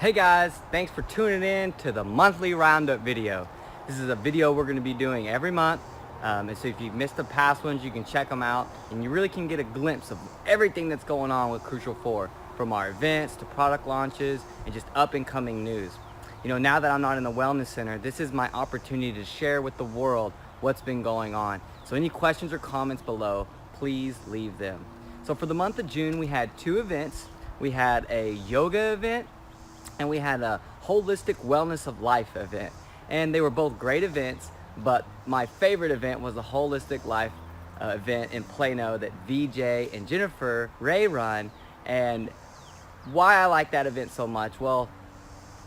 Hey guys, thanks for tuning in to the monthly roundup video. This is a video we're going to be doing every month. And so if you've missed the past ones, you can check them out and you really can get a glimpse of everything that's going on with Crucial 4, from our events to product launches and just up and coming news. You know, now that I'm not in the wellness center, this is my opportunity to share with the world what's been going on. So any questions or comments below, please leave them. So for the month of June, we had two events. We had a yoga event and we had a holistic wellness of life event, and they were both great events, but my favorite event was the holistic life event in Plano that VJ and Jennifer Ray run. And why I like that event so much, well,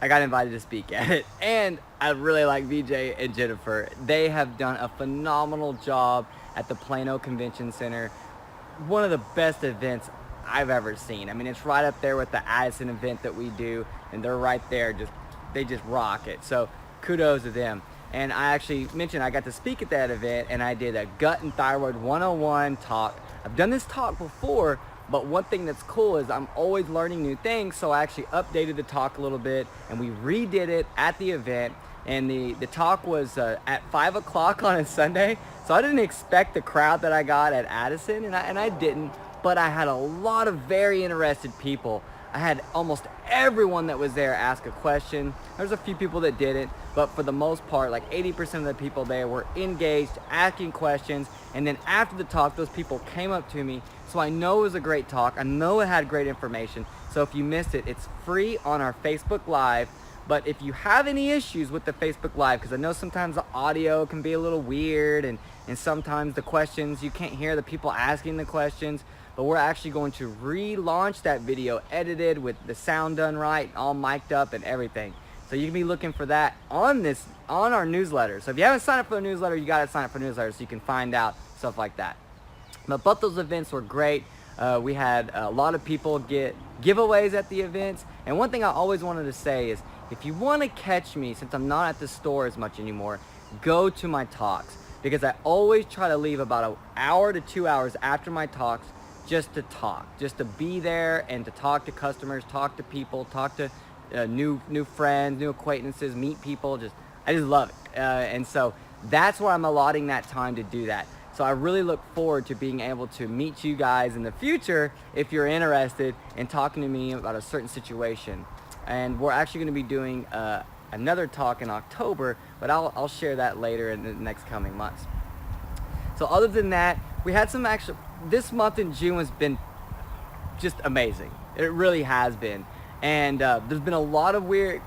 I got invited to speak at it, and I really like VJ and Jennifer. They have done a phenomenal job at the Plano Convention Center. One of the best events I've ever seen. I mean, it's right up there with the Addison event that we do, and they're right there. They just rock it. So kudos to them. And I actually mentioned I got to speak at that event, and I did a gut and thyroid 101 talk. I've done this talk before, but one thing that's cool is I'm always learning new things. So I actually updated the talk a little bit, and we redid it at the event. And the talk was at 5 o'clock on a Sunday. So I didn't expect the crowd that I got at Addison, and I didn't. But I had a lot of very interested people. I had almost everyone that was there ask a question. There's a few people that didn't, but for the most part, like 80% of the people there were engaged, asking questions. And then after the talk, those people came up to me. So I know it was a great talk. I know it had great information. So if you missed it, it's free on our Facebook Live. But if you have any issues with the Facebook Live, because I know sometimes the audio can be a little weird, and sometimes the questions, you can't hear the people asking the questions, but we're actually going to relaunch that video edited with the sound done right, all mic'd up and everything. So you can be looking for that on our newsletter. So if you haven't signed up for the newsletter, you got to sign up for the newsletter so you can find out stuff like that. But both those events were great. We had a lot of people get giveaways at the events. And one thing I always wanted to say is, if you want to catch me, since I'm not at the store as much anymore, go to my talks, because I always try to leave about an hour to 2 hours after my talks just to talk, just to be there and to talk to customers, talk to people, talk to new friends, new acquaintances, meet people. I just love it. And so that's why I'm allotting that time to do that. So I really look forward to being able to meet you guys in the future if you're interested in talking to me about a certain situation. And we're actually going to be doing another talk in October, but I'll share that later in the next coming months. So other than that, we had some this month in June has been just amazing. It really has been. And there's been a lot of weird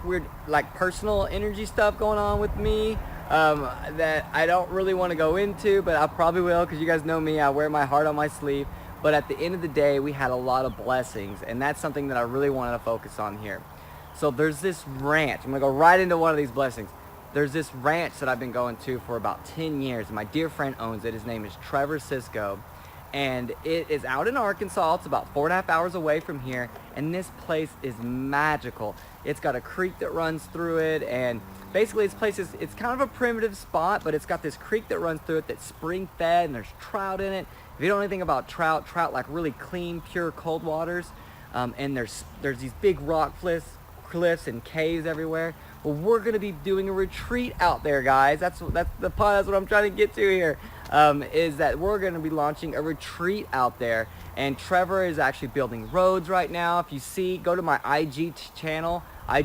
like personal energy stuff going on with me that I don't really want to go into, but I probably will, because you guys know me, I wear my heart on my sleeve. But at the end of the day, we had a lot of blessings, and that's something that I really wanted to focus on here. So there's this ranch. I'm going to go right into one of these blessings. There's this ranch that I've been going to for about 10 years, and my dear friend owns it. His name is Trevor Cisco, and it is out in Arkansas. It's about 4.5 hours away from here, and this place is magical. It's got a creek that runs through it, and basically this place it's kind of a primitive spot, but it's got this creek that runs through it that's spring-fed, and there's trout in it. If you don't know anything about trout like really clean, pure cold waters, and there's these big rock cliffs and caves everywhere. Well, we're going to be doing a retreat out there, guys. That's what I'm trying to get to here. Is that we're going to be launching a retreat out there, and Trevor is actually building roads right now. If you see, go to my IGTV channel. I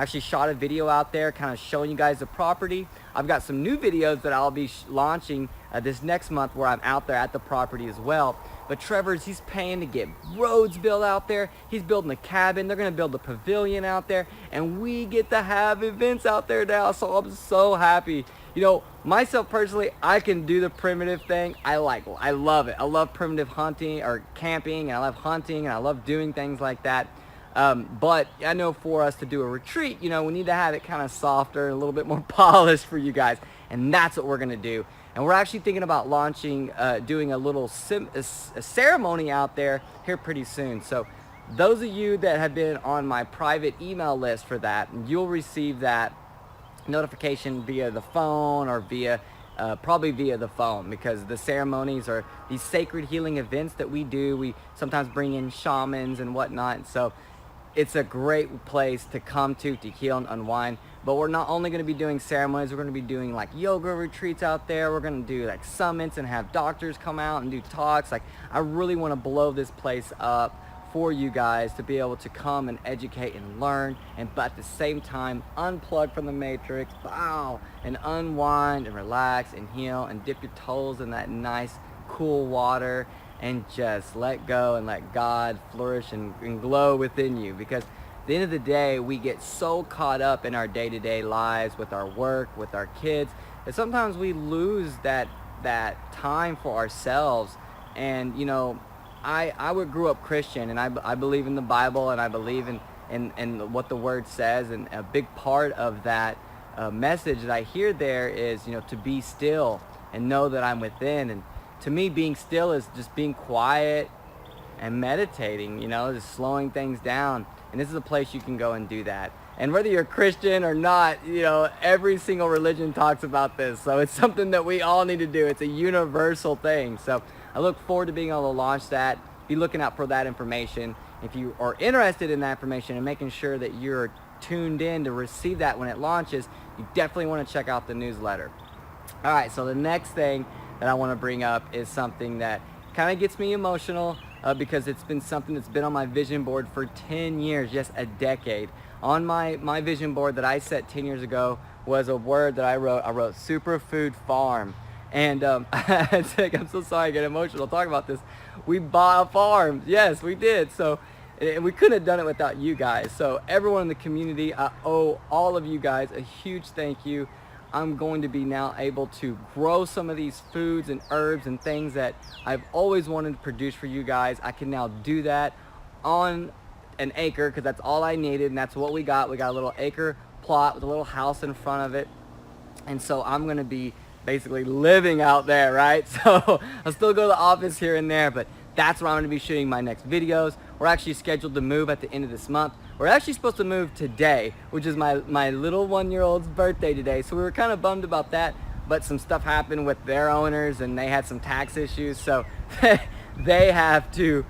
actually shot a video out there kind of showing you guys the property. I've got some new videos that I'll be launching this next month where I'm out there at the property as well. But he's paying to get roads built out there. He's building a cabin. They're going to build a pavilion out there, and we get to have events out there now. So I'm so happy. You know, myself personally, I can do the primitive thing. I love it. I love primitive hunting or camping, and I love hunting, and I love doing things like that. But I know for us to do a retreat, you know, we need to have it kind of softer and a little bit more polished for you guys. And that's what we're going to do. And we're actually thinking about launching, doing a little ceremony out there here pretty soon. So those of you that have been on my private email list for that, you'll receive that notification via the phone or probably via the phone, because the ceremonies are these sacred healing events that we do. We sometimes bring in shamans and whatnot. So it's a great place to come to heal and unwind. But we're not only going to be doing ceremonies, we're going to be doing like yoga retreats out there. We're going to do like summits and have doctors come out and do talks. Like, I really want to blow this place up for you guys to be able to come and educate and learn, and but at the same time unplug from the matrix, bow, and unwind and relax and heal and dip your toes in that nice cool water and just let go and let God flourish and glow within you. Because at the end of the day, we get so caught up in our day-to-day lives with our work, with our kids, that sometimes we lose that time for ourselves. And you know, I grew up Christian, and I believe in the Bible, and I believe in what the Word says, and a big part of that message that I hear there is, you know, to be still and know that I'm within. And to me, being still is just being quiet and meditating, you know, just slowing things down. And this is a place you can go and do that. And whether you're Christian or not, you know, every single religion talks about this. So it's something that we all need to do. It's a universal thing. So I look forward to being able to launch that. Be looking out for that information. If you are interested in that information and making sure that you're tuned in to receive that when it launches, you definitely want to check out the newsletter. All right, so the next thing that I want to bring up is something that kind of gets me emotional because it's been something that's been on my vision board for 10 years, yes, a decade. On my vision board that I set 10 years ago was a word that I wrote superfood farm. And I'm so sorry I get emotional talking about this. We bought a farm. Yes, we did. So and we couldn't have done it without you guys. So everyone in the community, I owe all of you guys a huge thank you. I'm going to be now able to grow some of these foods and herbs and things that I've always wanted to produce for you guys. I can now do that on an acre, because that's all I needed, and that's what we got. We got a little acre plot with a little house in front of it. And so I'm going to be basically living out there, right? So I'll still go to the office here and there, but that's where I'm going to be shooting my next videos. We're actually scheduled to move at the end of this month. We're actually supposed to move today, which is my little 1-year-old's birthday today. So we were kind of bummed about that, but some stuff happened with their owners and they had some tax issues. So they have to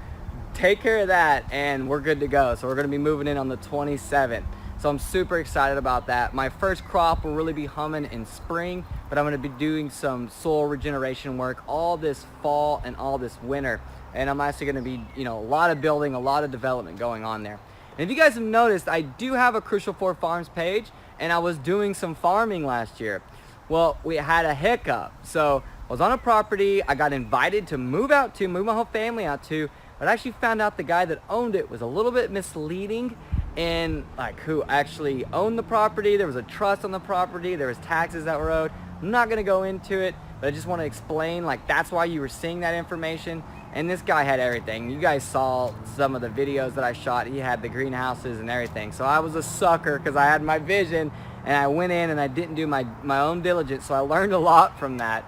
take care of that and we're good to go. So we're going to be moving in on the 27th. So I'm super excited about that. My first crop will really be humming in spring, but I'm going to be doing some soil regeneration work all this fall and all this winter. And I'm actually going to be, you know, a lot of building, a lot of development going on there. And if you guys have noticed, I do have a Crucial 4 Farms page, and I was doing some farming last year. Well, we had a hiccup. So I was on a property I got invited to move my whole family out to, but I actually found out the guy that owned it was a little bit misleading in like who actually owned the property. There was a trust on the property. There was taxes that were owed. I'm not going to go into it, but I just want to explain, like, that's why you were seeing that information. And this guy had everything. You guys saw some of the videos that I shot. He had the greenhouses and everything. So I was a sucker because I had my vision and I went in and I didn't do my own diligence. So I learned a lot from that.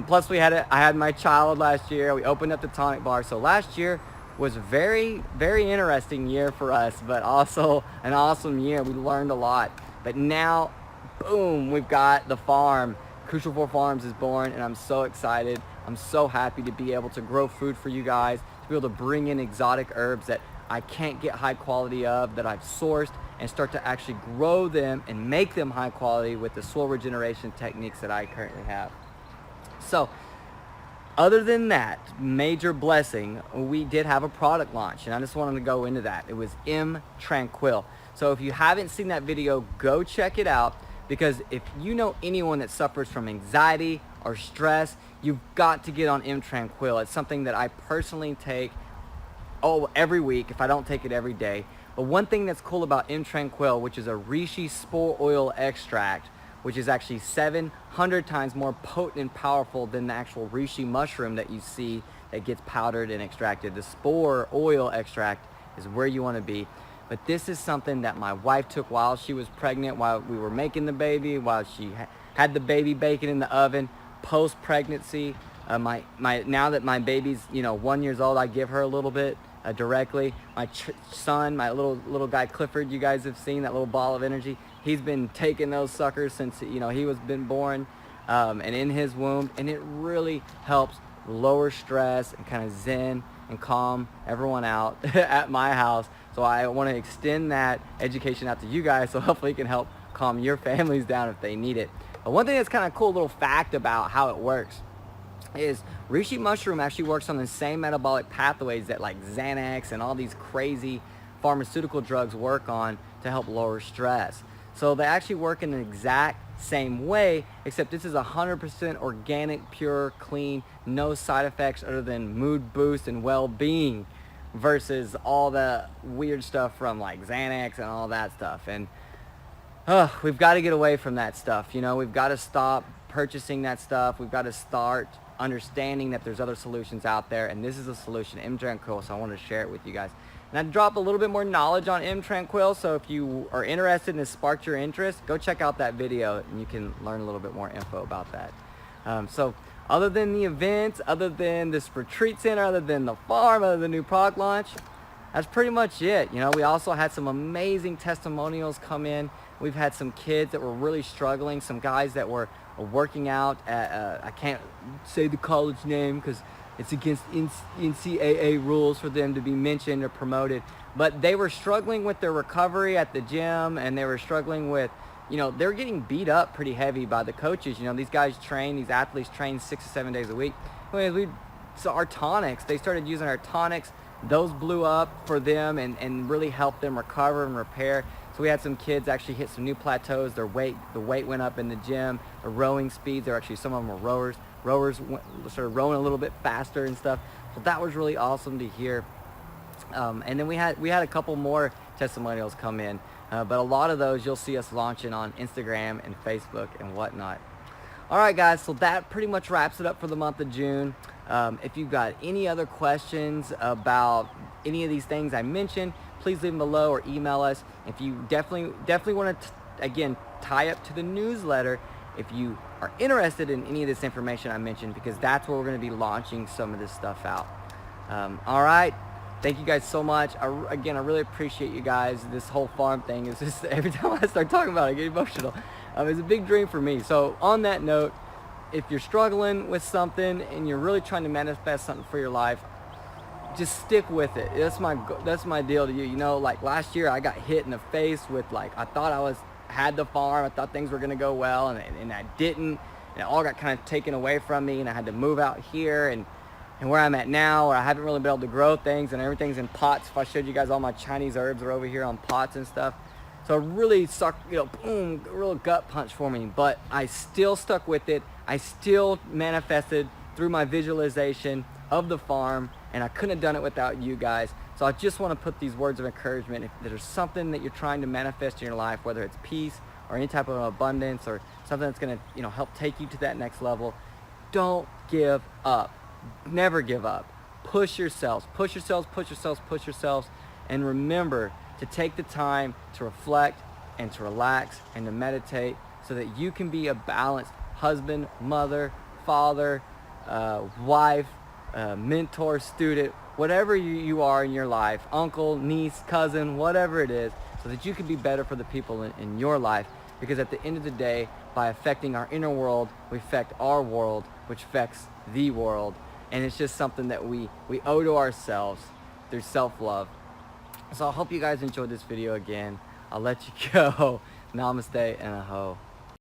Plus I had my child last year. We opened up the tonic bar. So last year was a very, very interesting year for us, but also an awesome year. We learned a lot. But now, boom, we've got the farm. Crucial 4 Farms is born, and I'm so excited. I'm so happy to be able to grow food for you guys, to be able to bring in exotic herbs that I can't get high quality of, that I've sourced, and start to actually grow them and make them high quality with the soil regeneration techniques that I currently have. So, other than that major blessing, we did have a product launch, and I just wanted to go into that. It was M Tranquil. So if you haven't seen that video, go check it out, because if you know anyone that suffers from anxiety or stress, you've got to get on M Tranquil. It's something that I personally take every week if I don't take it every day. But one thing that's cool about M Tranquil, which is a reishi spore oil extract, which is actually 700 times more potent and powerful than the actual reishi mushroom that you see that gets powdered and extracted. The spore oil extract is where you want to be. But this is something that my wife took while she was pregnant, while we were making the baby, while she had the baby baking in the oven, post-pregnancy. Now that my baby's 1 year old, I give her a little bit directly. My son, my little guy Clifford, you guys have seen that little ball of energy. He's been taking those suckers since he was been born, and in his womb, and it really helps lower stress and kind of zen and calm everyone out at my house So I want to extend that education out to you guys, so hopefully it can help calm your families down if they need it. But one thing that's kind of cool little fact about how it works is reishi mushroom actually works on the same metabolic pathways that like Xanax and all these crazy pharmaceutical drugs work on to help lower stress. So they actually work in the exact same way, except this is 100% organic, pure, clean, no side effects other than mood boost and well-being, versus all the weird stuff from like Xanax and all that stuff. And we've got to get away from that stuff. You know, we've got to stop purchasing that stuff. We've got to start understanding that there's other solutions out there, and this is a solution, M Tranquil, so I wanted to share it with you guys. And I drop a little bit more knowledge on M Tranquil, so if you are interested and it sparked your interest, go check out that video and you can learn a little bit more info about that. So other than the events, other than this retreat center, other than the farm, other than the new product launch, that's pretty much it. You know, we also had some amazing testimonials come in. We've had some kids that were really struggling, some guys that were working out at, I can't say the college name because it's against NCAA rules for them to be mentioned or promoted, but they were struggling with their recovery at the gym, and they were struggling with, you know, they're getting beat up pretty heavy by the coaches. You know, these guys train, these athletes train 6 to 7 days a week. So our tonics, they started using our tonics. Those blew up for them and really helped them recover and repair. So we had some kids actually hit some new plateaus. The weight went up in the gym. The rowing speeds, some of them were rowers. Started rowing a little bit faster and stuff. So that was really awesome to hear. And then we had a couple more testimonials come in, but a lot of those you'll see us launching on Instagram and Facebook and whatnot. All right, guys, so that pretty much wraps it up for the month of June. If you've got any other questions about any of these things I mentioned, please leave them below or email us. If you definitely want to, again, tie up to the newsletter if you are interested in any of this information I mentioned, because that's where we're going to be launching some of this stuff out. All right. Thank you guys so much. I really appreciate you guys. This whole farm thing is just, every time I start talking about it, I get emotional. It's a big dream for me. So on that note, if you're struggling with something and you're really trying to manifest something for your life, just stick with it. That's my deal to you. You know, like last year I got hit in the face with, like, I thought I had the farm. I thought things were going to go well, and I didn't. And it all got kind of taken away from me, and I had to move out here and where I'm at now, where I haven't really been able to grow things, and everything's in pots. If I showed you guys, all my Chinese herbs are over here on pots and stuff. So it really sucked, you know, boom, a real gut punch for me. But I still stuck with it. I still manifested through my visualization of the farm, and I couldn't have done it without you guys. So I just want to put these words of encouragement. If there's something that you're trying to manifest in your life, whether it's peace or any type of abundance or something that's going to, you know, help take you to that next level, don't give up. Never give up. Push yourselves, and remember to take the time to reflect and to relax and to meditate so that you can be a balanced husband, mother, father, wife, mentor, student, whatever you are in your life, uncle, niece, cousin, whatever it is, so that you can be better for the people in your life. Because at the end of the day, by affecting our inner world, we affect our world, which affects the world. And it's just something that we owe to ourselves through self-love. So I hope you guys enjoyed this video again. I'll let you go. Namaste and aho.